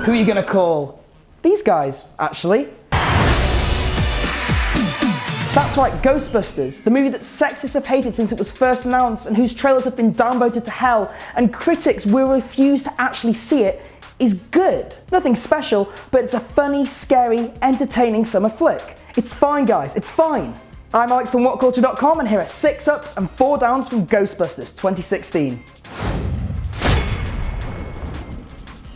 Who are you gonna call? These guys, actually. That's right, Ghostbusters, the movie that sexists have hated since it was first announced and whose trailers have been downvoted to hell and critics will refuse to actually see it, is good. Nothing special, but it's a funny, scary, entertaining summer flick. It's fine, guys, it's fine. I'm Alex from Whatculture.com and here are 6 ups and 4 downs from Ghostbusters 2016.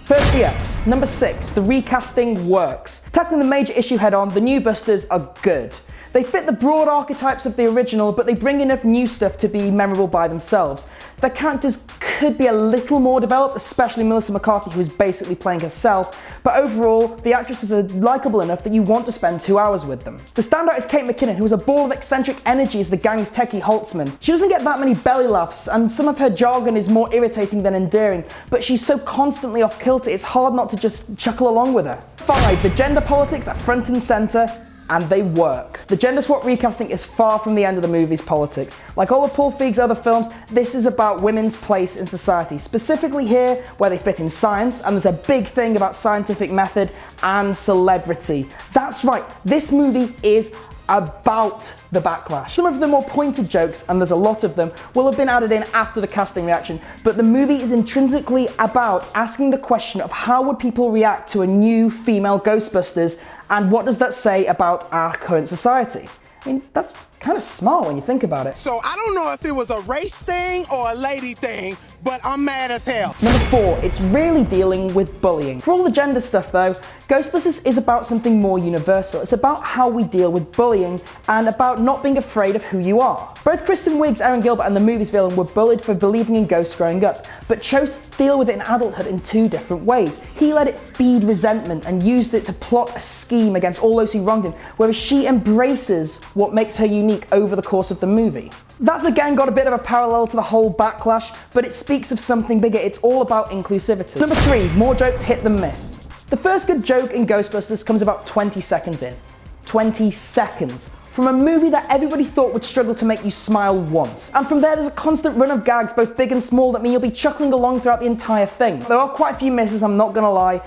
First the ups. Number 6, the recasting works. Tackling the major issue head on, the new Busters are good. They fit the broad archetypes of the original, but they bring enough new stuff to be memorable by themselves. Their characters could be a little more developed, especially Melissa McCarthy, who is basically playing herself, but overall, the actresses are likeable enough that you want to spend 2 hours with them. The standout is Kate McKinnon, who is a ball of eccentric energy as the gang's techie Holtzman. She doesn't get that many belly laughs, and some of her jargon is more irritating than endearing, but she's so constantly off kilter, it's hard not to just chuckle along with her. 5, the gender politics are front and centre, and they work. The gender swap recasting is far from the end of the movie's politics. Like all of Paul Feig's other films, this is about women's place in society, specifically here where they fit in science, and there's a big thing about scientific method and celebrity. That's right, this movie is about the backlash. Some of the more pointed jokes, and there's a lot of them, will have been added in after the casting reaction, but the movie is intrinsically about asking the question of how would people react to a new female Ghostbusters, and what does that say about our current society? I mean, that's kind of smart when you think about it. So I don't know if it was a race thing or a lady thing, but I'm mad as hell. Number 4, it's really dealing with bullying. For all the gender stuff though, Ghostbusters is about something more universal. It's about how we deal with bullying and about not being afraid of who you are. Both Kristen Wiig's Aaron Gilbert and the movie's villain were bullied for believing in ghosts growing up, but chose to deal with it in adulthood in 2 different ways. He let it feed resentment and used it to plot a scheme against all those who wronged him, whereas she embraces what makes her unique over the course of the movie. That's again got a bit of a parallel to the whole backlash, but it speaks of something bigger. It's all about inclusivity. Number 3, more jokes hit than miss. The first good joke in Ghostbusters comes about 20 seconds in. 20 seconds. From a movie that everybody thought would struggle to make you smile once. And from there's a constant run of gags, both big and small, that mean you'll be chuckling along throughout the entire thing. There are quite a few misses, I'm not gonna lie.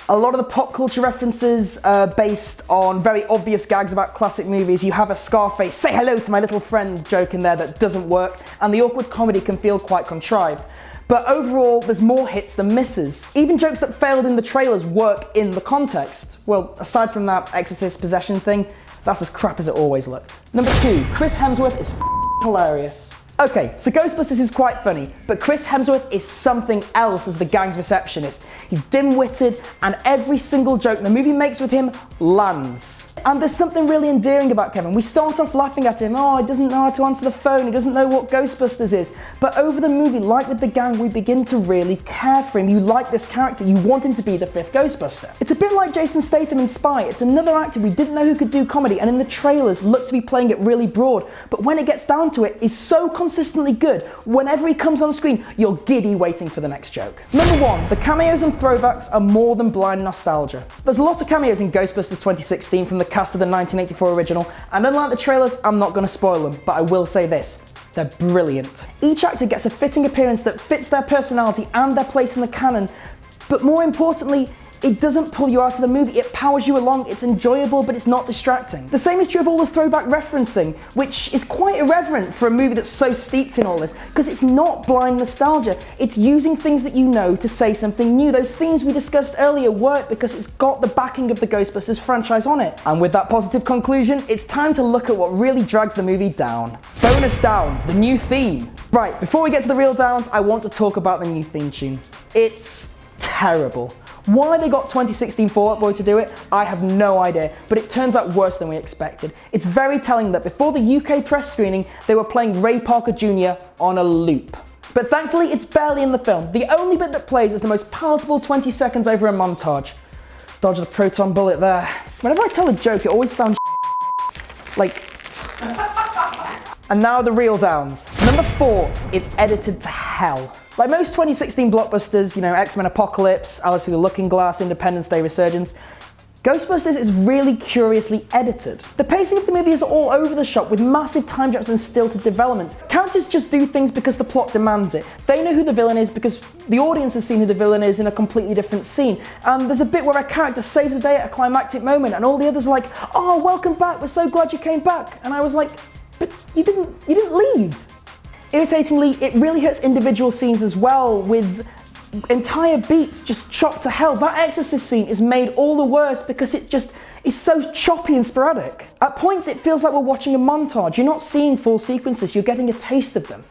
A lot of the pop culture references are based on very obvious gags about classic movies. You have a Scarface, say hello to my little friend joke in there that doesn't work, and the awkward comedy can feel quite contrived. But overall, there's more hits than misses. Even jokes that failed in the trailers work in the context. Well, aside from that Exorcist possession thing, that's as crap as it always looked. Number 2, Chris Hemsworth is hilarious. Okay, so Ghostbusters is quite funny, but Chris Hemsworth is something else as the gang's receptionist. He's dim-witted, and every single joke the movie makes with him lands. And there's something really endearing about Kevin. We start off laughing at him, oh, he doesn't know how to answer the phone, he doesn't know what Ghostbusters is. But over the movie, like with the gang, we begin to really care for him. You like this character, you want him to be the 5th Ghostbuster. It's a bit like Jason Statham in Spy. It's another actor we didn't know who could do comedy, and in the trailers looked to be playing it really broad. But when it gets down to it, he's so consistently good. Whenever he comes on screen, you're giddy waiting for the next joke. Number 1, the cameos and throwbacks are more than blind nostalgia. There's a lot of cameos in Ghostbusters 2016 from the cast of the 1984 original, and unlike the trailers, I'm not going to spoil them, but I will say this. They're brilliant. Each actor gets a fitting appearance that fits their personality and their place in the canon, but more importantly, it doesn't pull you out of the movie, it powers you along, it's enjoyable, but it's not distracting. The same is true of all the throwback referencing, which is quite irreverent for a movie that's so steeped in all this, because it's not blind nostalgia, it's using things that you know to say something new. Those themes we discussed earlier work because it's got the backing of the Ghostbusters franchise on it. And with that positive conclusion, it's time to look at what really drags the movie down. Bonus down, the new theme. Right, before we get to the real downs, I want to talk about the new theme tune. It's terrible. Why they got 2016 Fall Out Boy to do it, I have no idea, but it turns out worse than we expected. It's very telling that before the UK press screening, they were playing Ray Parker Jr. on a loop. But thankfully, it's barely in the film. The only bit that plays is the most palatable 20 seconds over a montage. Dodge the proton bullet there. Whenever I tell a joke, it always sounds like... And now the real downs. Number 4, it's edited to hell. Like most 2016 blockbusters, you know, X-Men Apocalypse, Alice Through the Looking Glass, Independence Day Resurgence, Ghostbusters is really curiously edited. The pacing of the movie is all over the shop with massive time jumps and stilted developments. Characters just do things because the plot demands it. They know who the villain is because the audience has seen who the villain is in a completely different scene. And there's a bit where a character saves the day at a climactic moment and all the others are like, "Oh, welcome back, we're so glad you came back." And I was like, "But you didn't leave." Irritatingly, it really hits individual scenes as well, with entire beats just chopped to hell. That Exorcist scene is made all the worse because it just is so choppy and sporadic. At points it feels like we're watching a montage. You're not seeing full sequences, you're getting a taste of them.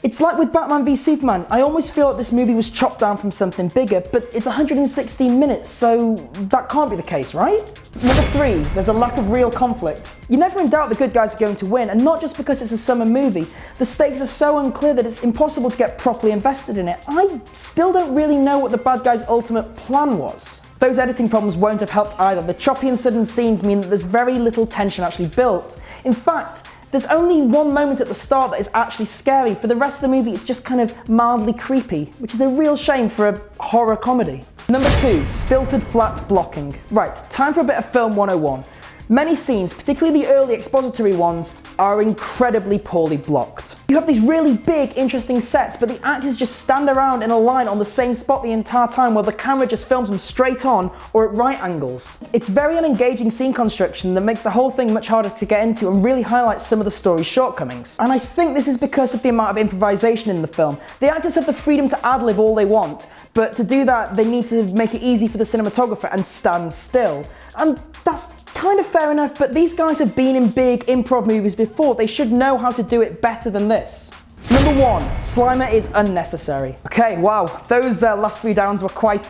It's like with Batman v Superman. I almost feel like this movie was chopped down from something bigger, but it's 116 minutes, so that can't be the case, right? Number 3, there's a lack of real conflict. You're never in doubt the good guys are going to win, and not just because it's a summer movie. The stakes are so unclear that it's impossible to get properly invested in it. I still don't really know what the bad guys' ultimate plan was. Those editing problems won't have helped either. The choppy and sudden scenes mean that there's very little tension actually built. In fact, there's only one moment at the start that is actually scary. For the rest of the movie, it's just kind of mildly creepy, which is a real shame for a horror comedy. Number 2, stilted flat blocking. Right, time for a bit of film 101. Many scenes, particularly the early expository ones, are incredibly poorly blocked. You have these really big, interesting sets, but the actors just stand around in a line on the same spot the entire time while the camera just films them straight on or at right angles. It's very unengaging scene construction that makes the whole thing much harder to get into and really highlights some of the story's shortcomings. And I think this is because of the amount of improvisation in the film. The actors have the freedom to ad-lib all they want, but to do that, they need to make it easy for the cinematographer and stand still. And that's kind of fair enough, but these guys have been in big improv movies before. They should know how to do it better than this. Number 1, Slimer is unnecessary. Okay, wow, those last 3 downs were quite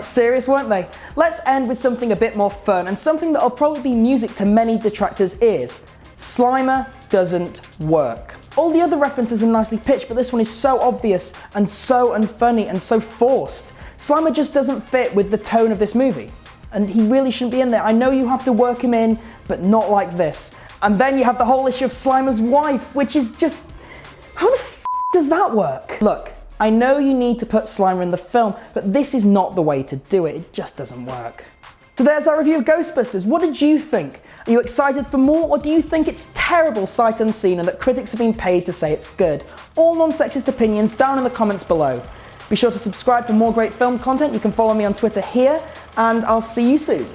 serious, weren't they? Let's end with something a bit more fun and something that'll probably be music to many detractors' ears. Slimer doesn't work. All the other references are nicely pitched, but this one is so obvious and so unfunny and so forced. Slimer just doesn't fit with the tone of this movie. And he really shouldn't be in there. I know you have to work him in, but not like this. And then you have the whole issue of Slimer's wife, which is just... how the f*** does that work? Look, I know you need to put Slimer in the film, but this is not the way to do it. It just doesn't work. So there's our review of Ghostbusters. What did you think? Are you excited for more, or do you think it's terrible sight unseen and that critics have been paid to say it's good? All non-sexist opinions down in the comments below. Be sure to subscribe for more great film content. You can follow me on Twitter here, and I'll see you soon.